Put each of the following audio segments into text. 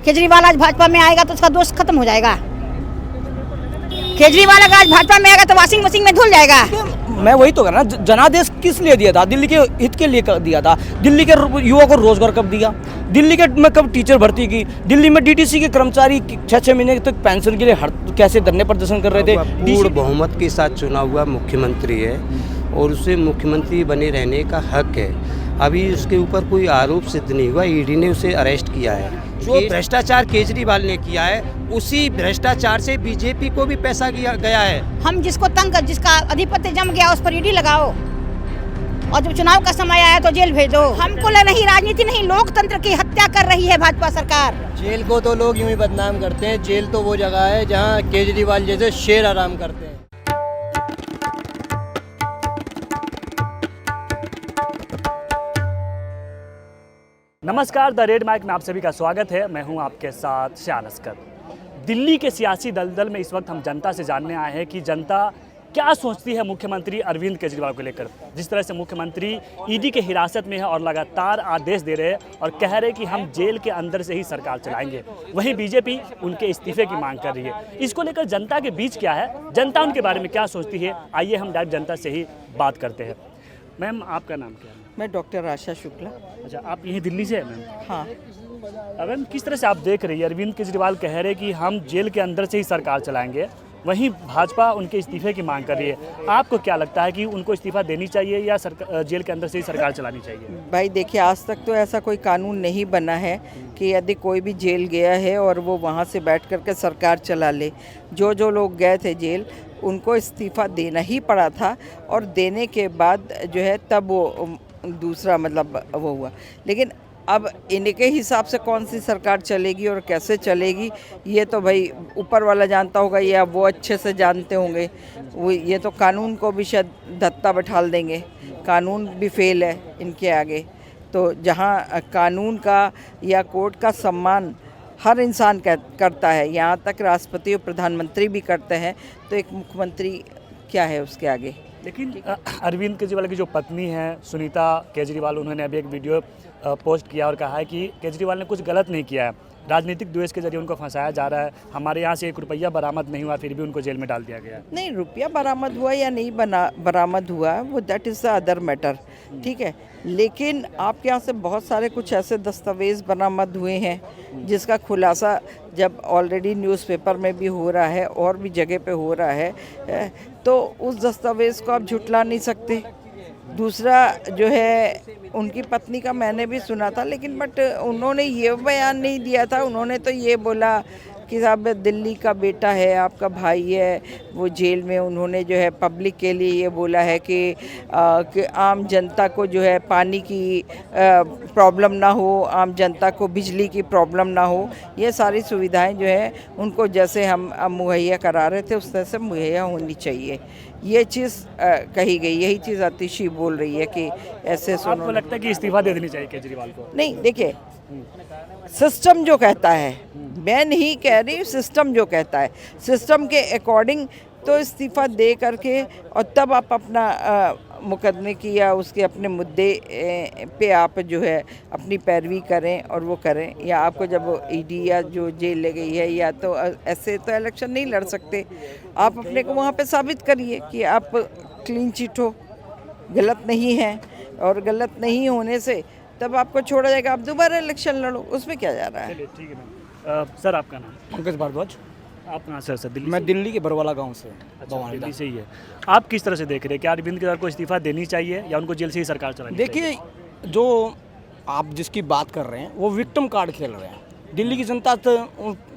केजरीवाल आज भाजपा में आएगा तो उसका दोष खत्म हो जाएगा। केजरीवाल अगर आज भाजपा में आएगा तो वॉशिंग मशीन में धुल जाएगा। मैं वही तो कह रहा ना, जनादेश किस लिए दिया था? दिल्ली के हित के लिए दिया था। दिल्ली के युवा को रोजगार कब दिया? दिल्ली के में कब टीचर भर्ती की? दिल्ली में डीटीसी के कर्मचारी 6-6 महीने तक पेंशन के लिए कैसे धरने प्रदर्शन कर रहे थे? पूर्ण बहुमत के साथ चुना हुआ मुख्यमंत्री है और उसे मुख्यमंत्री बने रहने का हक है। अभी उसके ऊपर कोई आरोप सिद्ध नहीं हुआ, ईडी ने उसे अरेस्ट किया है। जो भ्रष्टाचार केजरीवाल ने किया है, उसी भ्रष्टाचार से बीजेपी को भी पैसा गया है। हम जिसको तंग कर, जिसका अधिपत्य जम गया उस पर ईडी लगाओ और जब चुनाव का समय आया तो जेल भेजो। हमको नहीं, राजनीति नहीं, लोकतंत्र की हत्या कर रही है भाजपा सरकार। जेल को तो लोग यूं ही बदनाम करते हैं। जेल तो वो जगह है जहां केजरीवाल जैसे शेर आराम करते हैं। नमस्कार, द रेड माइक में आप सभी का स्वागत है। मैं हूं आपके साथ शान अस्कर। दिल्ली के सियासी दलदल में इस वक्त हम जनता से जानने आए हैं कि जनता क्या सोचती है मुख्यमंत्री अरविंद केजरीवाल को लेकर। जिस तरह से मुख्यमंत्री ईडी के हिरासत में है और लगातार आदेश दे रहे हैं और कह रहे हैं कि हम जेल के अंदर से ही सरकार चलाएंगे, वहीं बीजेपी उनके इस्तीफे की मांग कर रही है। इसको लेकर जनता के बीच क्या है, जनता उनके बारे में क्या सोचती है, आइए हम डायरेक्ट जनता से ही बात करते हैं। मैम, आपका नाम क्या है? मैं डॉक्टर आशा शुक्ला। अच्छा, आप यहीं दिल्ली से हैं मैम? हाँ। मैम, किस तरह से आप देख रही है, अरविंद केजरीवाल कह रहे हैं कि हम जेल के अंदर से ही सरकार चलाएंगे, वहीं भाजपा उनके इस्तीफे की मांग कर रही है। आपको क्या लगता है कि उनको इस्तीफा देनी चाहिए या जेल के अंदर से ही सरकार चलानी चाहिए? भाई देखिए, आज तक तो ऐसा कोई कानून नहीं बना है कि यदि कोई भी जेल गया है और वो वहाँ से बैठ करके सरकार चला ले। जो लोग गए थे जेल, उनको इस्तीफा देना ही पड़ा था और देने के बाद जो है तब वो दूसरा मतलब वो हुआ। लेकिन अब इनके हिसाब से कौन सी सरकार चलेगी और कैसे चलेगी, ये तो भाई ऊपर वाला जानता होगा या वो अच्छे से जानते होंगे। वो ये तो कानून को भी शायद धत्ता बैठाल देंगे। कानून भी फेल है इनके आगे। तो जहाँ कानून का या कोर्ट का सम्मान हर इंसान करता है, यहाँ तक राष्ट्रपति और प्रधानमंत्री भी करते हैं, तो एक मुख्यमंत्री क्या है उसके आगे। लेकिन अरविंद केजरीवाल की जो पत्नी है सुनीता केजरीवाल, उन्होंने अभी एक वीडियो पोस्ट किया और कहा है कि केजरीवाल ने कुछ गलत नहीं किया है, राजनीतिक द्वेष के जरिए उनको फंसाया जा रहा है। हमारे यहाँ से 1 रुपया बरामद नहीं हुआ, फिर भी उनको जेल में डाल दिया गया। नहीं, रुपया बरामद हुआ या नहीं बरामद हुआ, वो that is the other matter, ठीक है। लेकिन आपके यहाँ से बहुत सारे कुछ ऐसे दस्तावेज़ बरामद हुए हैं जिसका खुलासा जब ऑलरेडी न्यूज़पेपर में भी हो रहा है और भी जगह पे हो रहा है, तो उस दस्तावेज़ को आप झुटला नहीं सकते। दूसरा जो है, उनकी पत्नी का मैंने भी सुना था, लेकिन बट उन्होंने ये बयान नहीं दिया था। उन्होंने तो ये बोला कि साहब दिल्ली का बेटा है, आपका भाई है, वो जेल में। उन्होंने जो है पब्लिक के लिए ये बोला है कि आम जनता को जो है पानी की प्रॉब्लम ना हो, आम जनता को बिजली की प्रॉब्लम ना हो। ये सारी सुविधाएं जो है उनको जैसे हम मुहैया करा रहे थे उस तरह से मुहैया होनी चाहिए। ये चीज़ कही गई, यही चीज़ आतिशी बोल रही है कि ऐसे। आपको लगता है कि इस्तीफा दे देनी चाहिए केजरीवाल को? नहीं, देखिए, सिस्टम जो कहता है, मैं नहीं कह रही, सिस्टम जो कहता है, सिस्टम के अकॉर्डिंग तो इस्तीफा दे करके और तब आप अपना मुकदमे की या उसके अपने मुद्दे पे आप जो है अपनी पैरवी करें और वो करें। या आपको जब ईडी या जो जेल ले गई है, या तो ऐसे तो इलेक्शन नहीं लड़ सकते। आप अपने को वहाँ पे साबित करिए कि आप क्लीन चिट हो, गलत नहीं है, और गलत नहीं होने से तब आपको छोड़ा जाएगा, आप दोबारा इलेक्शन लड़ो, उसमें क्या जा रहा है। ठीक है मैम। सर, आपका नाम? पंकज भारद्वाज। आप कहाँ से? सर, दिल्ली? मैं दिल्ली के बरवाला गांव से। अच्छा, दिल्ली से ही है। आप किस तरह से देख रहे हैं, क्या अरविंद केजरीवाल को इस्तीफा देनी चाहिए या उनको जेल से ही सरकार चलानी चाहिए? देखिए, जो आप जिसकी बात कर रहे हैं वो विक्टिम कार्ड खेल रहे हैं। दिल्ली की जनता तो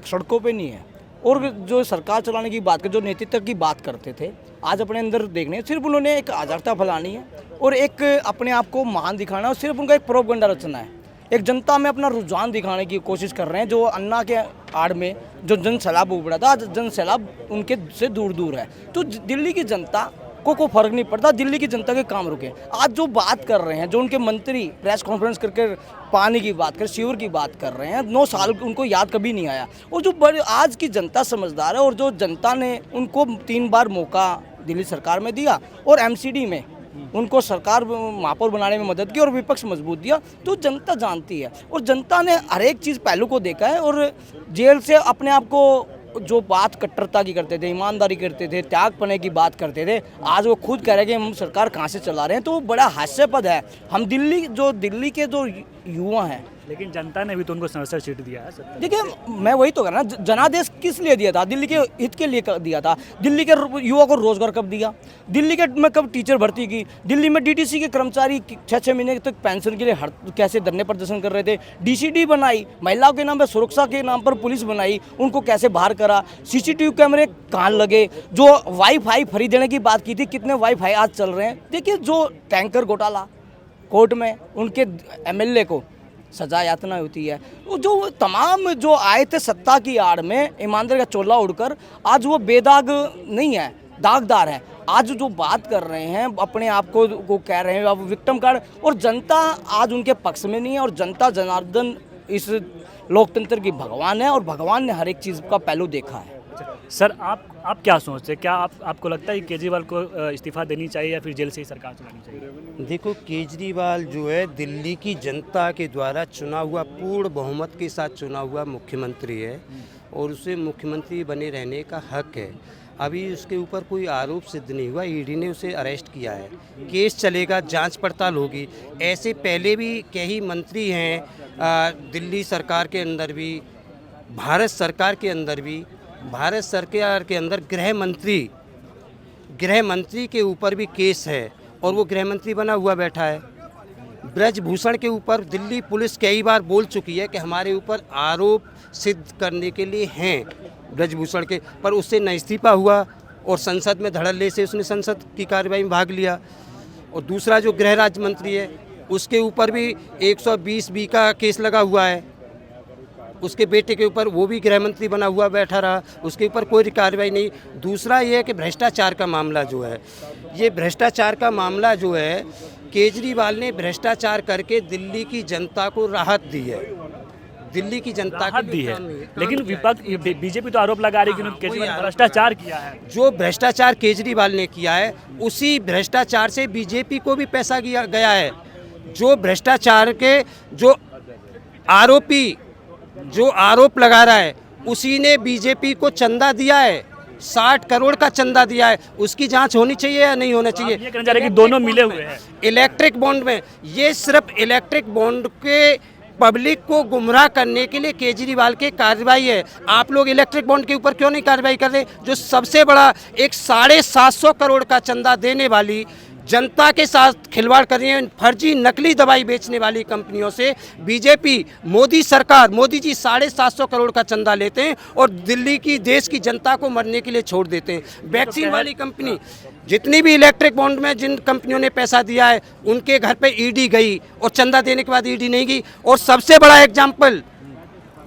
सड़कों पे नहीं है, और जो सरकार चलाने की बात कर, जो नेतृत्व की बात करते थे, आज अपने अंदर देखने सिर्फ उन्होंने एक अजारता फैलानी है और एक अपने आप को महान दिखाना है, और सिर्फ उनका एक प्रोपेगेंडा रचना है। एक जनता में अपना रुझान दिखाने की कोशिश कर रहे हैं। जो अन्ना के आड़ में जो जन सैलाब उमड़ा था, आज जन सैलाब उनके से दूर दूर है। तो दिल्ली की जनता को फर्क नहीं पड़ता, दिल्ली की जनता के काम रुके। आज जो बात कर रहे हैं, जो उनके मंत्री प्रेस कॉन्फ्रेंस करके पानी की बात कर, सीवर की बात कर रहे हैं, 9 साल उनको याद कभी नहीं आया। और जो बड़े आज की जनता समझदार है, और जो जनता ने उनको 3 बार मौका दिल्ली सरकार में दिया और एमसीडी में उनको सरकार महापौर बनाने में मदद की और विपक्ष मजबूत दिया, तो जनता जानती है। और जनता ने हर एक चीज़ पहलू को देखा है। और जेल से अपने आप को जो बात कट्टरता की करते थे, ईमानदारी करते थे, त्यागपने की बात करते थे, आज वो खुद कह रहे हैं कि हम सरकार कहाँ से चला रहे हैं, तो वो बड़ा हास्यास्पद है। हम दिल्ली के जो युवा हैं, लेकिन जनता ने भी तो उनको संसद सीट दिया है। देखिए मैं वही तो कह रहा ना, जनादेश किस लिए दिया था? दिल्ली के हित के लिए दिया था। दिल्ली के युवा को रोजगार कब दिया? दिल्ली के में कब टीचर भर्ती की? दिल्ली में डीटीसी के कर्मचारी 6-6 महीने तक पेंशन के लिए कैसे धरने प्रदर्शन कर रहे थे? डीसीडी बनाई, महिलाओं के नाम पर सुरक्षा के नाम पर पुलिस बनाई, उनको कैसे बाहर करा? सीसीटीवी कैमरे कहाँ लगे? जो वाईफाई फ्री देने की बात की थी, कितने वाईफाई आज चल रहे हैं? देखिए जो टैंकर घोटाला कोर्ट में उनके एमएलए को सजा यातना होती है, वो जो तमाम जो आए थे सत्ता की आड़ में ईमानदारी का चोला उड़कर, आज वो बेदाग नहीं है, दागदार है। आज जो बात कर रहे हैं अपने आप को कह रहे हैं अब विक्टिम कार्ड, और जनता आज उनके पक्ष में नहीं है। और जनता जनार्दन इस लोकतंत्र की भगवान है और भगवान ने हर एक चीज़ का पहलू देखा है। सर आप क्या सोचते हैं? क्या आपको लगता है कि केजरीवाल को इस्तीफा देनी चाहिए या फिर जेल से ही सरकार चलानी चाहिए? देखो, केजरीवाल जो है दिल्ली की जनता के द्वारा चुना हुआ, पूर्ण बहुमत के साथ चुना हुआ मुख्यमंत्री है और उसे मुख्यमंत्री बने रहने का हक है। अभी उसके ऊपर कोई आरोप सिद्ध नहीं हुआ, ईडी ने उसे अरेस्ट किया है, केस चलेगा, जांच पड़ताल होगी। ऐसे पहले भी कई मंत्री हैं दिल्ली सरकार के अंदर भी, भारत सरकार के अंदर भी। भारत सरकार के अंदर गृह मंत्री के ऊपर भी केस है और वो गृह मंत्री बना हुआ बैठा है। ब्रजभूषण के ऊपर दिल्ली पुलिस कई बार बोल चुकी है कि हमारे ऊपर आरोप सिद्ध करने के लिए हैं ब्रजभूषण के, पर उससे न इस्तीफा हुआ और संसद में धड़ल्ले से उसने संसद की कार्रवाई में भाग लिया। और दूसरा जो गृह राज्य मंत्री है उसके ऊपर भी 120B का केस लगा हुआ है, उसके बेटे के ऊपर, वो भी गृह मंत्री बना हुआ बैठा रहा, उसके ऊपर कोई कार्रवाई नहीं। दूसरा ये है कि भ्रष्टाचार का मामला जो है, ये भ्रष्टाचार का मामला जो है, केजरीवाल ने भ्रष्टाचार करके दिल्ली की जनता को राहत दी है, दिल्ली की जनता को दी है। लेकिन विपक्ष बीजेपी तो आरोप लगा रही है कि केजरीवाल ने भ्रष्टाचार किया है। जो भ्रष्टाचार केजरीवाल ने किया है उसी भ्रष्टाचार से बीजेपी को भी पैसा गया है। जो भ्रष्टाचार के जो आरोप लगा रहा है उसी ने बीजेपी को चंदा दिया है, 60 करोड़ का चंदा दिया है। उसकी जांच होनी चाहिए या नहीं होना चाहिए? ये कहना चाह रहे हैं कि दोनों मिले हुए हैं। इलेक्ट्रिक बॉन्ड में, ये सिर्फ इलेक्ट्रिक बॉन्ड के पब्लिक को गुमराह करने के लिए केजरीवाल के कार्रवाई है। आप लोग इलेक्ट्रिक बॉन्ड के ऊपर क्यों नहीं कार्रवाई कर रहे? जो सबसे बड़ा एक 750 करोड़ का चंदा देने वाली, जनता के साथ खिलवाड़ कर रही है, फर्जी नकली दवाई बेचने वाली कंपनियों से बीजेपी, मोदी सरकार, मोदी जी 750 करोड़ का चंदा लेते हैं और दिल्ली की, देश की जनता को मरने के लिए छोड़ देते हैं। वैक्सीन वाली कंपनी, जितनी भी इलेक्ट्रिक बॉन्ड में जिन कंपनियों ने पैसा दिया है उनके घर पे ईडी गई और चंदा देने के बाद ईडी नहीं गई। और सबसे बड़ा एग्जाम्पल,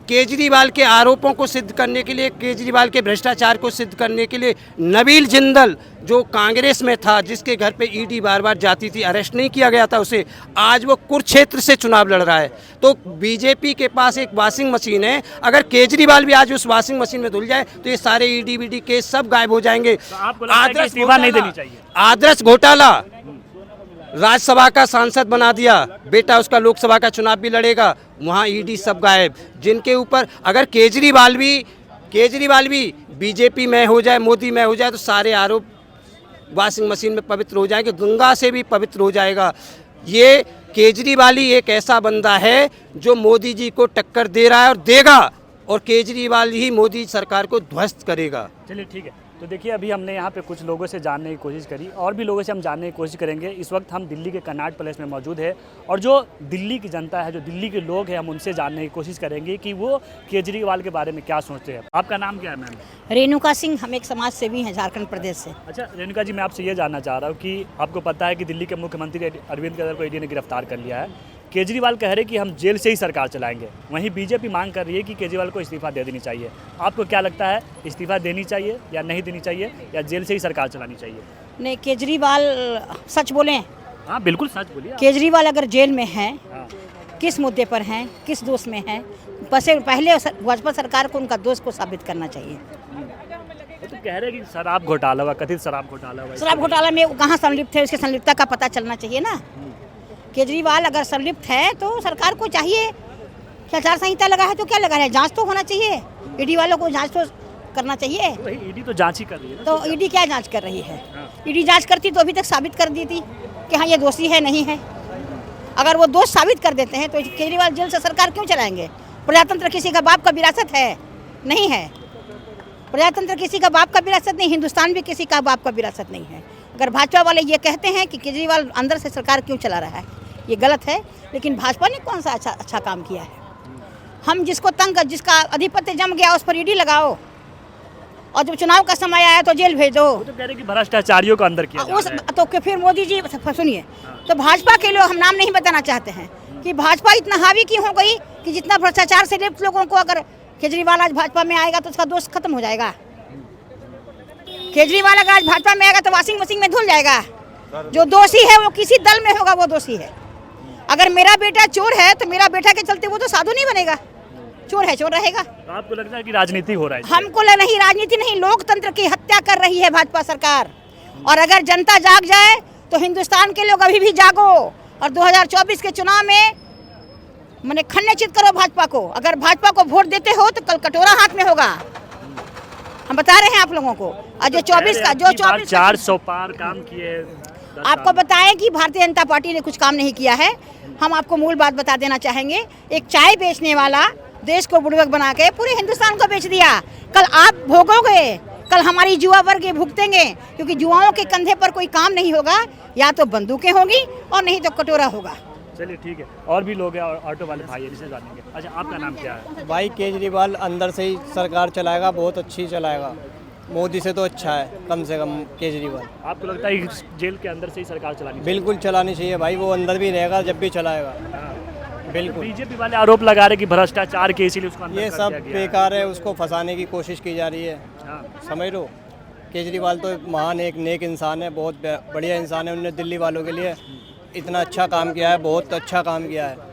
केजरीवाल के आरोपों को सिद्ध करने के लिए, केजरीवाल के भ्रष्टाचार को सिद्ध करने के लिए नवील जिंदल जो कांग्रेस में था, जिसके घर पे ईडी बार बार जाती थी, अरेस्ट नहीं किया गया था उसे, आज वो कुरुक्षेत्र से चुनाव लड़ रहा है। तो बीजेपी के पास एक वॉशिंग मशीन है, अगर केजरीवाल भी आज उस वॉशिंग मशीन में धुल जाए तो ये सारे ईडी बीडी केस सब गायब हो जाएंगे। आदर्श घोटाला, राज्यसभा का सांसद बना दिया, बेटा उसका लोकसभा का चुनाव भी लड़ेगा, वहाँ ईडी सब गायब। जिनके ऊपर अगर केजरीवाल भी बीजेपी में हो जाए, मोदी में हो जाए, तो सारे आरोप वॉशिंग मशीन में पवित्र हो जाएंगे, गंगा से भी पवित्र हो जाएगा। ये केजरीवाल ही एक ऐसा बंदा है जो मोदी जी को टक्कर दे रहा है और देगा, और केजरीवाल ही मोदी सरकार को ध्वस्त करेगा। चलिए ठीक है, तो देखिए अभी हमने यहाँ पे कुछ लोगों से जानने की कोशिश करी और भी लोगों से हम जानने की कोशिश करेंगे। इस वक्त हम दिल्ली के कनॉट पैलेस में मौजूद है और जो दिल्ली की जनता है, जो दिल्ली के लोग हैं, हम उनसे जानने की कोशिश करेंगे कि वो केजरीवाल के बारे में क्या सोचते हैं। आपका नाम क्या है मैम? रेणुका सिंह, हम एक समाज सेवी हैं झारखंड प्रदेश से। अच्छा रेणुका जी, मैं आपसे ये जानना चाह रहा हूँ कि आपको पता है कि दिल्ली के मुख्यमंत्री अरविंद केजरीवाल को ईडी ने गिरफ्तार कर लिया है। केजरीवाल कह रहे हैं कि हम जेल से ही सरकार चलाएंगे, वहीं बीजेपी मांग कर रही है कि केजरीवाल को इस्तीफा दे देनी चाहिए। आपको क्या लगता है, इस्तीफा देनी चाहिए या नहीं देनी चाहिए, या जेल से ही सरकार चलानी चाहिए? नहीं, केजरीवाल सच बोलें? हाँ बिल्कुल सच बोलिए। केजरीवाल अगर जेल में हैं, किस मुद्दे पर हैं, किस दोष में हैं? पहले भाजपा सरकार को उनका दोष को साबित करना चाहिए। कह रहे हैं कि शराब घोटाला हुआ, कथित शराब घोटाला हुआ। शराब घोटाला में वो कहाँ संलिप्त है, उसकी संलिप्तता का पता चलना चाहिए ना। केजरीवाल अगर संलिप्त है तो सरकार को चाहिए कि आचार संहिता लगा है तो क्या लगा है, जांच तो होना चाहिए। ईडी वालों को जांच तो करना चाहिए। वही ईडी तो जांच ही कर रही है ना। तो ईडी क्या जांच कर रही है? ईडी जांच करती तो अभी तक साबित कर दी थी कि हाँ ये दोषी है, नहीं है। अगर वो दोष साबित कर देते हैं तो केजरीवाल जेल से सरकार क्यों चलाएंगे? प्रजातंत्र किसी का बाप का विरासत है? नहीं है। प्रजातंत्र किसी का बाप का विरासत नहीं, हिंदुस्तान भी किसी का बाप का विरासत नहीं है। अगर भाजपा वाले ये कहते हैं कि केजरीवाल अंदर से सरकार क्यों चला रहा है, ये गलत है। लेकिन भाजपा ने कौन सा अच्छा काम किया है? हम जिसको जिसका अधिपत्य जम गया उस पर ईडी लगाओ, और जब चुनाव का समय आया तो जेल भेजो। वो तो कह रहे हैं कि भ्रष्टाचारियों को अंदर किया जा उस रहा है। तो फिर मोदी जी सुनिए, तो भाजपा के लोग, हम नाम नहीं बताना चाहते हैं, कि भाजपा इतना हावी क्यों हो गई कि जितना भ्रष्टाचार से लिप्त लोगों को, अगर केजरीवाल आज भाजपा में आएगा तो उसका दोष खत्म हो जाएगा। केजरीवाल अगर आज भाजपा में आएगा तो वॉशिंग मशीन में धुल जाएगा। जो दोषी है वो किसी दल में होगा, वो दोषी है। अगर मेरा बेटा चोर है तो मेरा बेटा के चलते वो तो साधु नहीं बनेगा, चोर है चोर रहेगा। तो आपको लगता है कि राजनीति हो रहा है? हमको नहीं, राजनीति नहीं, लोकतंत्र की हत्या कर रही है भाजपा सरकार। और अगर जनता जाग जाए तो हिंदुस्तान के लोग अभी भी जागो, और 2024 के चुनाव में मैंने खन्नचित करो भाजपा को। अगर भाजपा को वोट देते हो तो कल कटोरा हाथ में होगा, हम बता रहे हैं आप लोगों को। और जो 24 का 400 पार काम किए, आपको बताएं कि भारतीय जनता पार्टी ने कुछ काम नहीं किया है। हम आपको मूल बात बता देना चाहेंगे। एक चाय बेचने वाला देश को बुड़बक बना के पूरे हिंदुस्तान को बेच दिया। कल आप भोगोगे, कल हमारी युवा वर्ग ये भुगतेंगे, क्योंकि युवाओं के कंधे पर कोई काम नहीं होगा, या तो बंदूकें होगी और नहीं तो कटोरा होगा। चलिए ठीक है, और भी लोग हैं, और ऑटो वाले भाई इनसे जानेंगे। अच्छा, आपका नाम क्या है? भाई केजरीवाल अंदर से ही सरकार चलाएगा, बहुत अच्छी चलाएगा। मोदी से तो अच्छा है कम से कम केजरीवाल। आपको लगता है कि जेल के अंदर से ही सरकार चलानी चाहिए? बिल्कुल चलानी चाहिए भाई, वो अंदर भी रहेगा जब भी चलाएगा। बिल्कुल। बीजेपी वाले आरोप लगा रहे कि भ्रष्टाचार के, इसीलिए उसको अंदर ये कर सब दिया गया है। बेकार है, उसको फंसाने की कोशिश की जा रही है। हाँ। समझ लो, केजरीवाल तो महान एक नेक इंसान है, बहुत बढ़िया इंसान है। उन्होंने दिल्ली वालों के लिए इतना अच्छा काम किया है, बहुत अच्छा काम किया है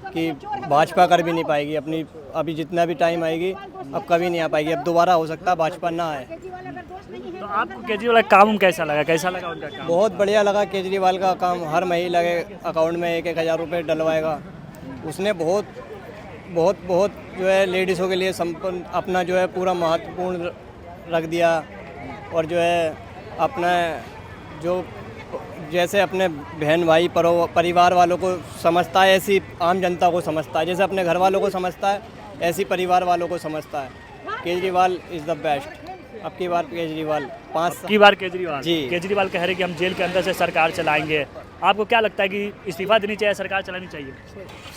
कि भाजपा कर भी नहीं पाएगी अपनी, अभी जितना भी टाइम आएगी अब कभी नहीं आ पाएगी। अब दोबारा हो सकता है भाजपा ना आए। तो आपको केजरीवाल का काम कैसा लगा उनका काम? बहुत बढ़िया लगा केजरीवाल का काम। हर महिला के अकाउंट में 1-1 हज़ार रुपये डलवाएगा। उसने बहुत बहुत बहुत जो है लेडीज़ों के लिए संपन्न अपना जो है पूरा महत्वपूर्ण रख दिया। और जो है अपना जो जैसे अपने बहन भाई परिवार वालों को समझता है, ऐसी आम जनता को समझता है। जैसे अपने घर वालों को समझता है, ऐसी परिवार वालों को समझता है। Kejriwal is the best. अब की बार केजरीवाल 5 की बार केजरीवाल जी। केजरीवाल कह रहे कि हम जेल के अंदर से सरकार चलाएंगे। आपको क्या लगता है कि इस्तीफा देनी चाहिए, सरकार चलानी चाहिए?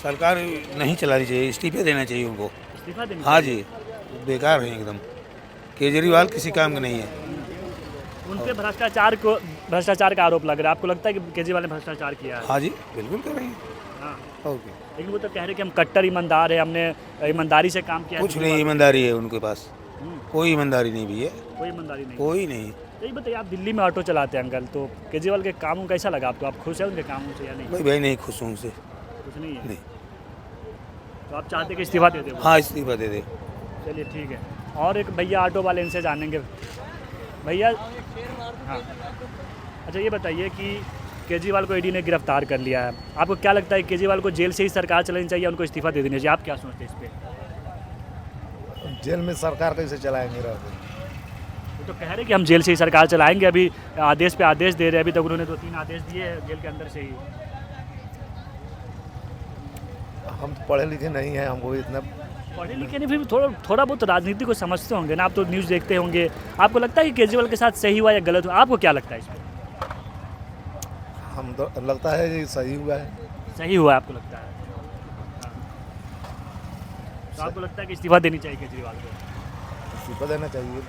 सरकार नहीं चलानी चाहिए, इस्तीफे देना चाहिए उनको। इस्तीफा देनी हाँ चाहिए? जी, बेकार है एकदम। केजरीवाल किसी काम का नहीं है। उन पे भ्रष्टाचार का आरोप लग रहा है। आपको लगता है कि केजरीवाल ने भ्रष्टाचार किया है? हाँ जी, बिल्कुल कर रही है। हाँ। ओके, लेकिन वो तो कह रहे कि हम कट्टर ईमानदार है, हमने ईमानदारी से काम किया है। कुछ नहीं ईमानदारी है उनके पास, कोई ईमानदारी नहीं भी है, कोई ईमानदारी नहीं। कोई नहीं। तो ये बताइए, आप दिल्ली में ऑटो चलाते हैं अंकल, तो केजरीवाल के कामों कैसा लगा आपको? आप खुश हैं उनके कामों से या नहीं? भाई नहीं खुश हूँ उनसे। कुछ नहीं है? नहीं। तो आप चाहते कि इस्तीफा दे दे वो? हाँ, इस्तीफा दे दे। चलिए ठीक है। और एक भैया ऑटो वाले, इनसे जानेंगे। भैया, हाँ, अच्छा ये बताइए कि केजरीवाल को ईडी ने गिरफ्तार कर लिया है। आपको क्या लगता है केजरीवाल को जेल से ही सरकार चलानी चाहिए, उनको इस्तीफा दे देनी चाहिए? आप क्या सोचते हैं इस पर? जेल में सरकार कैसे चलाएंगे? वो तो कह रहे हैं कि हम जेल से ही सरकार चलाएंगे। अभी आदेश पे आदेश दे रहे हैं, अभी तक उन्होंने 2-3 आदेश दिए हैं जेल के अंदर से ही। हम तो पढ़े लिखे नहीं हैं, हमको इतना पढ़े लिखे नहीं, फिर थोड़ा बहुत राजनीति को समझते होंगे ना, आप तो न्यूज़ देखते होंगे। आपको लगता है कि केजरीवाल के साथ सही हुआ या गलत हुआ? आपको क्या लगता है इसमें? हम तो लगता है ये सही हुआ है। सही हुआ आपको लगता है? तो आपको लगता है कि इस्तीफा देनी चाहिए केजरीवाल को? इस्तीफा देना चाहिए।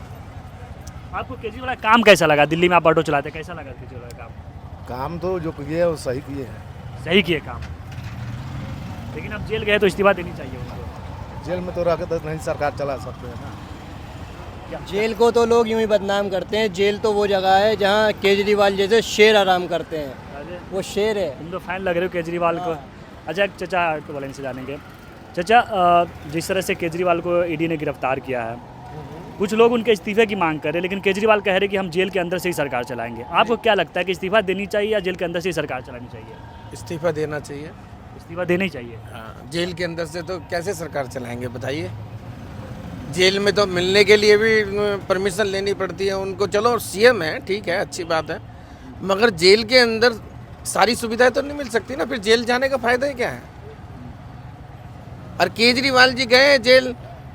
आपको केजरीवाल का काम कैसा लगा? दिल्ली में आप ऑटो चलाते हैं, कैसा लगा केजरीवाल का काम? काम तो जो किए है वो सही किए हैं। सही किए काम, लेकिन अब जेल गए तो इस्तीफा देनी चाहिए उनको। जेल में तो रह के तो नहीं सरकार चला सकते हैं ना। जेल को तो लोग यूं ही बदनाम करते हैं। जेल तो वो जगह है जहाँ केजरीवाल जैसे शेर आराम करते हैं। अरे वो शेर है। तुम तो फैन लग रहे हो केजरीवाल को। अच्छा चाचा, ऑटो वाले से जानेंगे। चाचा, जिस तरह से केजरीवाल को ईडी ने गिरफ्तार किया है, कुछ लोग उनके इस्तीफे की मांग कर रहे हैं, लेकिन केजरीवाल कह रहे हैं कि हम जेल के अंदर से ही सरकार चलाएंगे। आपको क्या लगता है कि इस्तीफा देनी चाहिए या जेल के अंदर से ही सरकार चलानी चाहिए? इस्तीफा देना चाहिए। इस्तीफा देना ही चाहिए। हाँ, जेल के अंदर से तो कैसे सरकार चलाएंगे बताइए। जेल में तो मिलने के लिए भी परमिशन लेनी पड़ती है उनको। चलो सीएम है, ठीक है, अच्छी बात है, मगर जेल के अंदर सारी सुविधाएं तो नहीं मिल सकती ना। फिर जेल जाने का फायदा ही क्या है? और केजरीवाल जी गए जेल,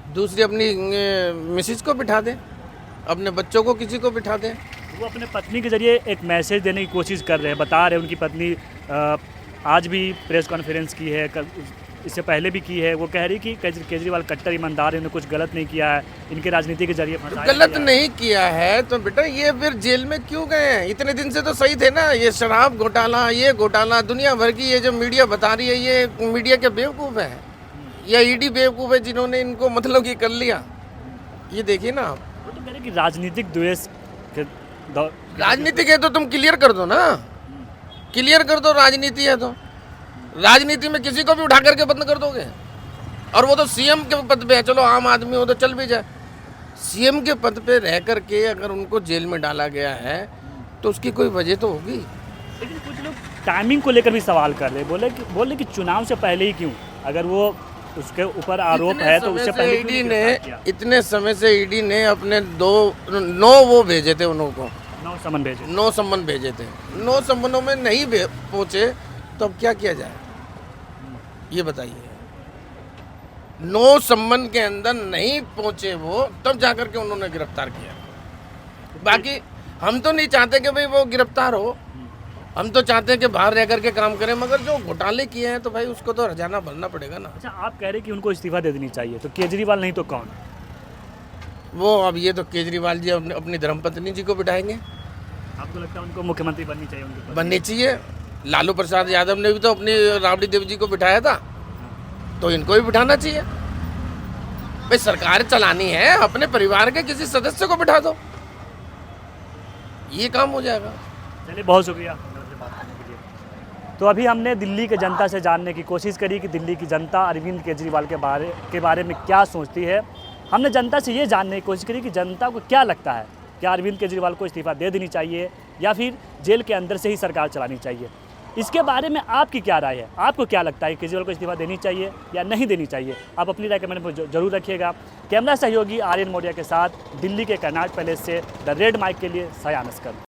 दूसरी अपनी मिसेज को बिठा दें, अपने बच्चों को किसी को बिठा दें। वो अपने पत्नी के जरिए एक मैसेज देने की कोशिश कर रहे हैं, बता रहे हैं उनकी पत्नी आज भी प्रेस कॉन्फ्रेंस की है, कल इससे पहले भी की है। वो कह रही कि केजरीवाल कट्टर ईमानदार है, उन्होंने कुछ गलत नहीं किया है, इनके राजनीति के जरिए फंसाया गलत गया है। नहीं किया है तो बेटा ये फिर जेल में क्यों गए हैं? इतने दिन से तो सही थे ना। ये शराब घोटाला, ये घोटाला, दुनिया भर की ये जो मीडिया बता रही है, ये मीडिया के बेवकूफ़ है या ईडी बेवकूफ़ है जिन्होंने इनको मतलब ये कर लिया। ये देखिए ना आप, वो तो कह रहे कि राजनीतिक द्वेष के राजनीतिक है तो तुम क्लियर कर दो ना, क्लियर कर दो। राजनीति है तो राजनीति में किसी को भी उठा करके बंद कर दोगे। और वो तो सीएम के पद पे है, चलो आम आदमी हो तो चल भी जाए। सीएम के पद पे रह करके अगर उनको जेल में डाला गया है तो उसकी कोई वजह तो होगी। लेकिन कुछ लोग टाइमिंग को लेकर भी सवाल कर रहे हैं, बोले कि चुनाव से पहले ही क्यों? अगर वो उसके ऊपर आरोप है तो उससे पहले ईडी ने इतने समय से ईडी ने अपने 9 वो भेजे थे, उनको 9 समन भेजे। 9 सम्मन भेजे थे। 9 सम्मनों में नहीं पहुंचे तो अब क्या किया जाए ये बताइए। 9 सम्मन के अंदर नहीं पहुंचे वो, तब जाकर के उन्होंने गिरफ्तार किया। बाकी हम तो नहीं चाहते कि भाई वो गिरफ्तार हो, हम तो चाहते हैं कि बाहर रह करके काम करें, मगर जो घोटाले किए हैं तो भाई उसको तो हर्जाना भरना पड़ेगा ना। अच्छा, आप कह रहे हैं कि उनको इस्तीफा दे देनी चाहिए, तो केजरीवाल नहीं तो कौन? वो अब ये तो केजरीवाल जी अपनी धर्मपत्नी जी को बिठाएंगे। आपको लगता है उनको मुख्यमंत्री बननी चाहिए? उनके बननी चाहिए। लालू प्रसाद यादव ने भी तो अपनी राबड़ी देवी जी को बिठाया था, तो इनको भी बिठाना चाहिए। भाई सरकार चलानी है, अपने परिवार के किसी सदस्य को बिठा दो, ये काम हो जाएगा। चलिए, बहुत शुक्रिया बात करने के लिए। तो अभी हमने दिल्ली के जनता से जानने की कोशिश करी कि दिल्ली की जनता अरविंद केजरीवाल के बारे में क्या सोचती है। हमने जनता से ये जानने की कोशिश करी कि जनता को क्या लगता है, क्या अरविंद केजरीवाल को इस्तीफा दे देनी चाहिए या फिर जेल के अंदर से ही सरकार चलानी चाहिए। इसके बारे में आपकी क्या राय है? आपको क्या लगता है, केजरीवाल को इस्तीफा देनी चाहिए या नहीं देनी चाहिए? आप अपनी राय कमेंट में जरूर रखिएगा। कैमरा सहयोगी आर्यन मौर्य के साथ दिल्ली के कर्नाट पैलेस से द रेड माइक के लिए सयान अस्कर।